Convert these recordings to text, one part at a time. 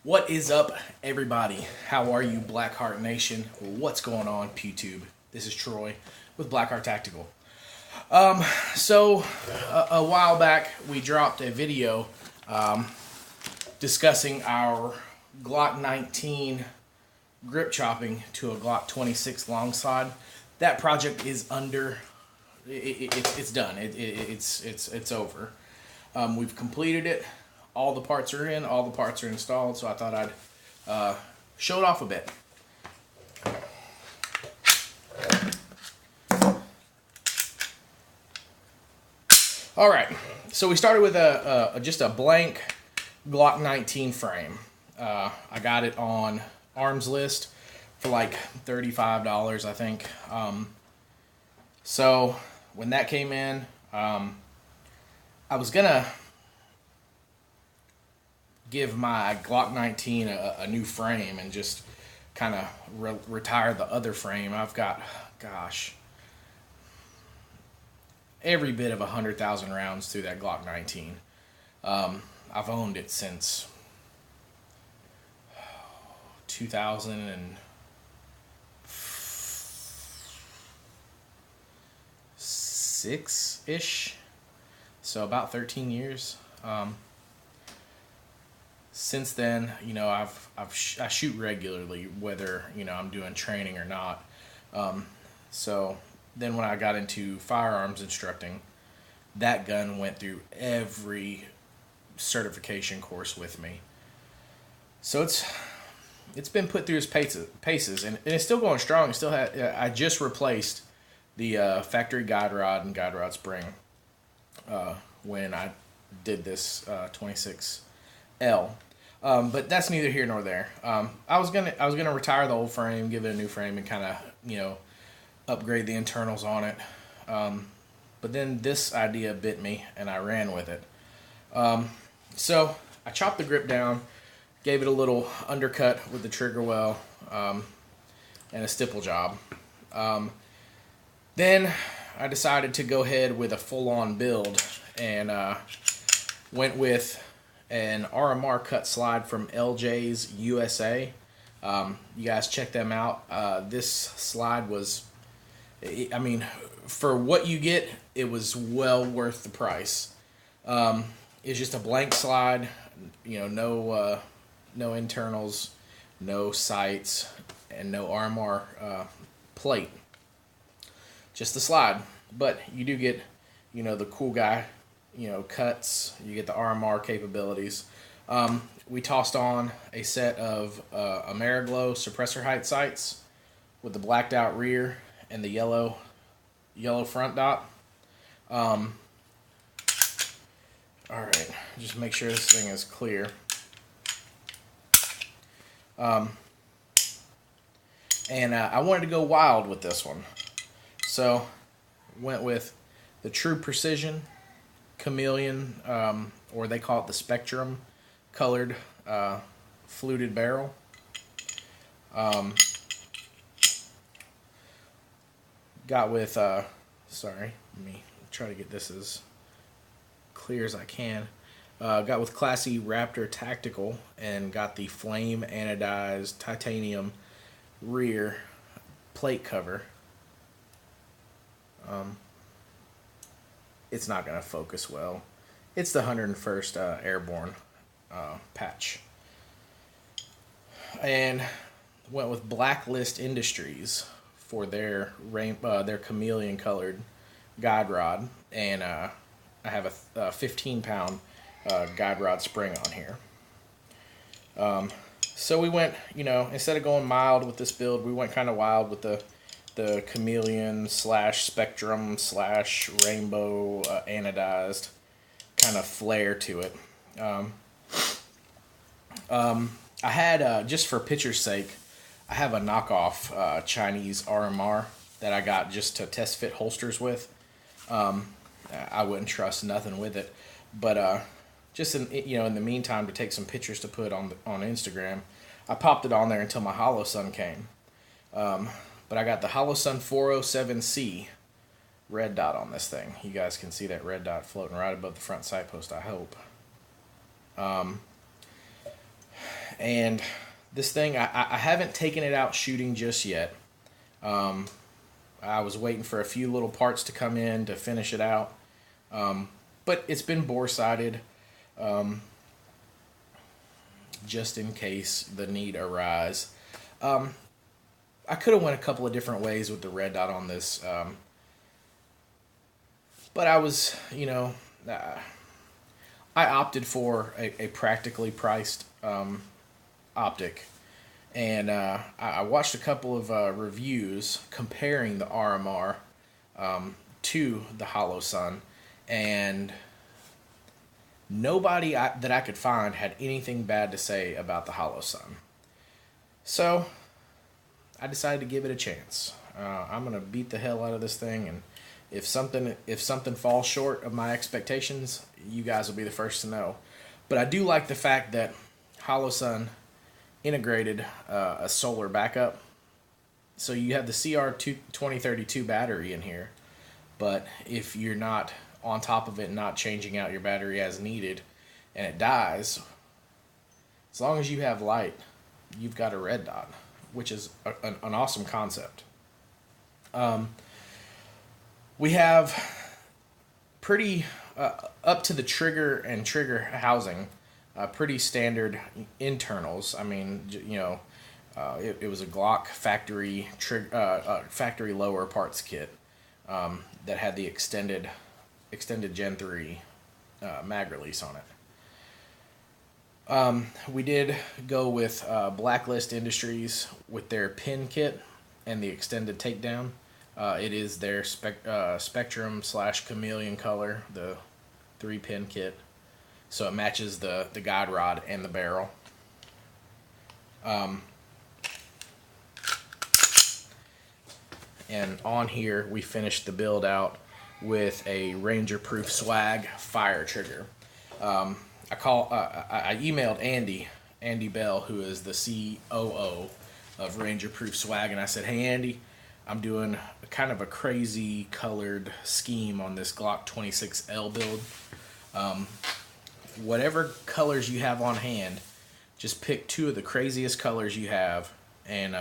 What is up, everybody? How are you, Blackheart Nation? What's going on, PewTube? This is Troy with Blackheart Tactical. A while back, we dropped a video discussing our Glock 19 grip chopping to a Glock 26 long slide. That project is it's done. It's over. We've completed it. All the parts are in, all the parts are installed, so I thought I'd show it off a bit. All right, so we started with just a blank Glock 19 frame. I got it on Arms List for like $35, I think. So when that came in, I was gonna give my Glock 19 a new frame and just kind of retire the other frame. I've got, gosh, every bit of 100,000 rounds through that Glock 19. I've owned it since 2006-ish, so about 13 years. Since then, I shoot regularly, whether I'm doing training or not. So then, when I got into firearms instructing, that gun went through every certification course with me. So it's been put through its paces, and it's still going strong. It still I just replaced the factory guide rod and guide rod spring when I did this 26L. But that's neither here nor there. I was gonna retire the old frame, give it a new frame, and kind of upgrade the internals on it. But then this idea bit me, and I ran with it. So I chopped the grip down, gave it a little undercut with the trigger well, and a stipple job. Then I decided to go ahead with a full-on build, and went with an RMR cut slide from LJ's USA. You guys check them out. This slide was, for what you get, it was well worth the price. It's just a blank slide, no internals, no sights, and no RMR plate. Just the slide, but you do get, the cool guy, cuts. You get the RMR capabilities. We tossed on a set of Ameriglow suppressor height sights with the blacked out rear and the yellow front dot. All right, just make sure this thing is clear. And I wanted to go wild with this one, so went with the True Precision Chameleon, or they call it the Spectrum colored fluted barrel. Got with sorry, let me try to get this as clear as I can. Got with Classy Raptor Tactical, and got the flame anodized titanium rear plate cover. It's not going to focus well. It's the 101st Airborne patch. And went with Blacklist Industries for their chameleon colored guide rod, and I have a 15-pound guide rod spring on here. So we went, instead of going mild with this build, we went kind of wild with the chameleon / spectrum / rainbow anodized kind of flair to it. I had, just for picture's sake, I have a knockoff Chinese RMR that I got just to test fit holsters with. I wouldn't trust nothing with it, but just in the meantime, to take some pictures to put on Instagram, I popped it on there until my Holosun came. But I got the Holosun 407C red dot on this thing. You guys can see that red dot floating right above the front sight post, I hope. And this thing, I haven't taken it out shooting just yet. I was waiting for a few little parts to come in to finish it out. But it's been bore-sighted, just in case the need arise. I could have went a couple of different ways with the red dot on this. But I was, I opted for a practically priced optic. And I watched a couple of reviews comparing the RMR to the Holosun, and nobody that I could find had anything bad to say about the Holosun. So I decided to give it a chance. I'm gonna beat the hell out of this thing, and if something falls short of my expectations, you guys will be the first to know. But I do like the fact that Holosun integrated a solar backup. So you have the CR2032 battery in here, but if you're not on top of it and not changing out your battery as needed and it dies, as long as you have light, you've got a red dot, which is an awesome concept. We have pretty up to the trigger and trigger housing, pretty standard internals. I mean, it was a Glock factory factory lower parts kit that had the extended Gen 3 mag release on it. We did go with Blacklist Industries with their pin kit and the extended takedown. It is their Spectrum / Chameleon color, the 3-pin kit. So it matches the guide rod and the barrel. And on here, we finished the build out with a Ranger Proof Swag fire trigger. I emailed Andy Bell, who is the COO of Ranger Proof Swag, and I said, "Hey Andy, I'm doing kind of a crazy colored scheme on this Glock 26L build. Whatever colors you have on hand, just pick 2 of the craziest colors you have and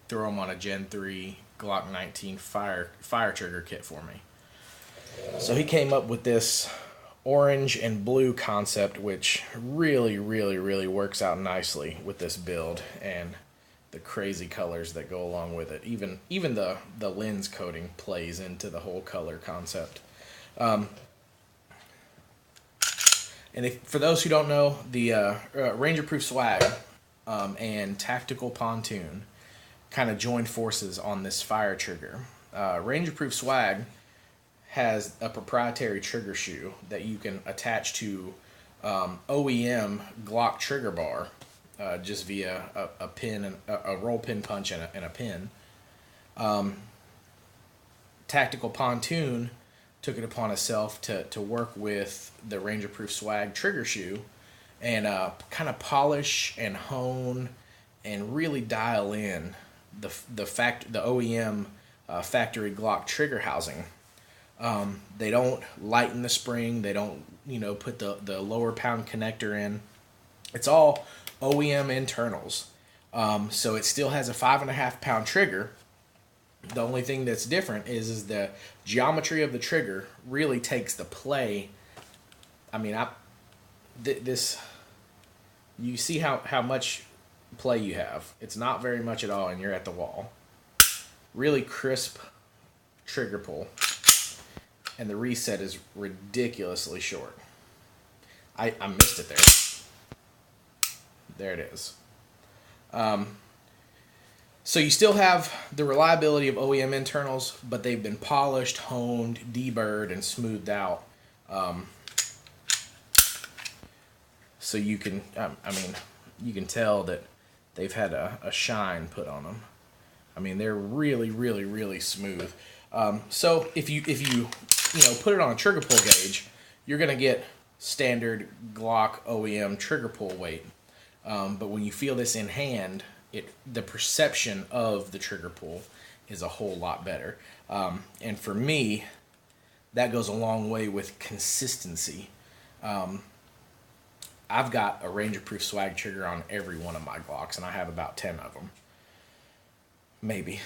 throw them on a Gen 3 Glock 19 fire trigger kit for me." So he came up with this orange and blue concept, which really, really, really works out nicely with this build and the crazy colors that go along with it. Even the lens coating plays into the whole color concept. And for those who don't know, the Ranger Proof Swag and Tactical Pontoon kind of joined forces on this fire trigger. Ranger Proof Swag has a proprietary trigger shoe that you can attach to OEM Glock trigger bar just via a pin, and a roll pin punch and a pin. Tactical Pontoon took it upon itself to work with the Ranger Proof Swag trigger shoe and kind of polish and hone and really dial in the OEM factory Glock trigger housing. They don't lighten the spring. They don't put the lower pound connector in. It's all OEM internals. So it still has a 5.5 pound trigger. The only thing that's different is the geometry of the trigger really takes the play. I mean, you see how much play you have. It's not very much at all, and you're at the wall. Really crisp trigger pull, and the reset is ridiculously short. I missed it there. There it is. So you still have the reliability of OEM internals, but they've been polished, honed, deburred, and smoothed out. So you can, you can tell that they've had a shine put on them. I mean, they're really, really, really smooth. So if you put it on a trigger pull gauge, you're gonna get standard Glock OEM trigger pull weight. But when you feel this in hand, the perception of the trigger pull is a whole lot better. And for me, that goes a long way with consistency. I've got a Ranger-proof swag trigger on every one of my Glocks, and I have about 10 of them. Maybe.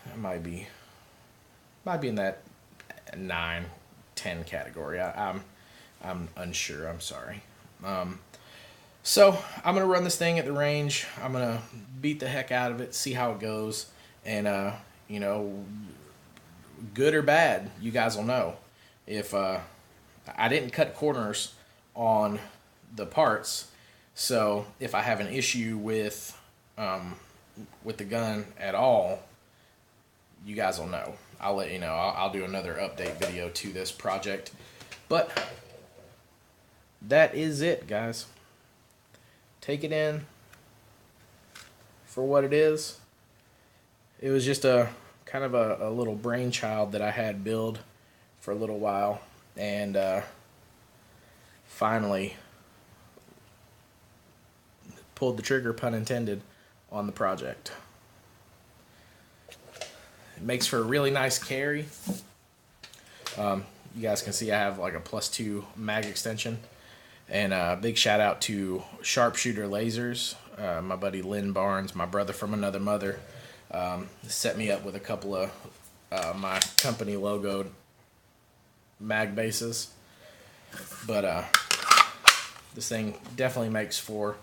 It might be in that 9, 10 category. I'm unsure. I'm sorry. So I'm gonna run this thing at the range. I'm gonna beat the heck out of it, see how it goes, and you know, good or bad, you guys will know. If I didn't cut corners on the parts, so if I have an issue with the gun at all, you guys will know. I'll let you know. I'll do another update video to this project. But that is it, guys. Take it in for what it is. It was just a kind of a little brainchild that I had build for a little while, and finally pulled the trigger, pun intended, on the project. It makes for a really nice carry. You guys can see I have like a +2 mag extension. And big shout out to Sharpshooter Lasers. My buddy Lynn Barnes, my brother from another mother, set me up with a couple of my company logoed mag bases. But this thing definitely makes for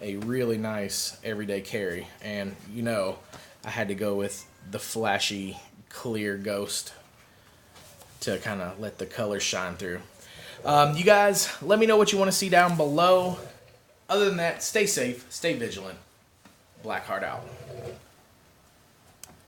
a really nice everyday carry. And you know, I had to go with the flashy clear Ghost to kind of let the colors shine through. You guys, let me know what you want to see down below. Other than that, stay safe, stay vigilant. Blackheart out.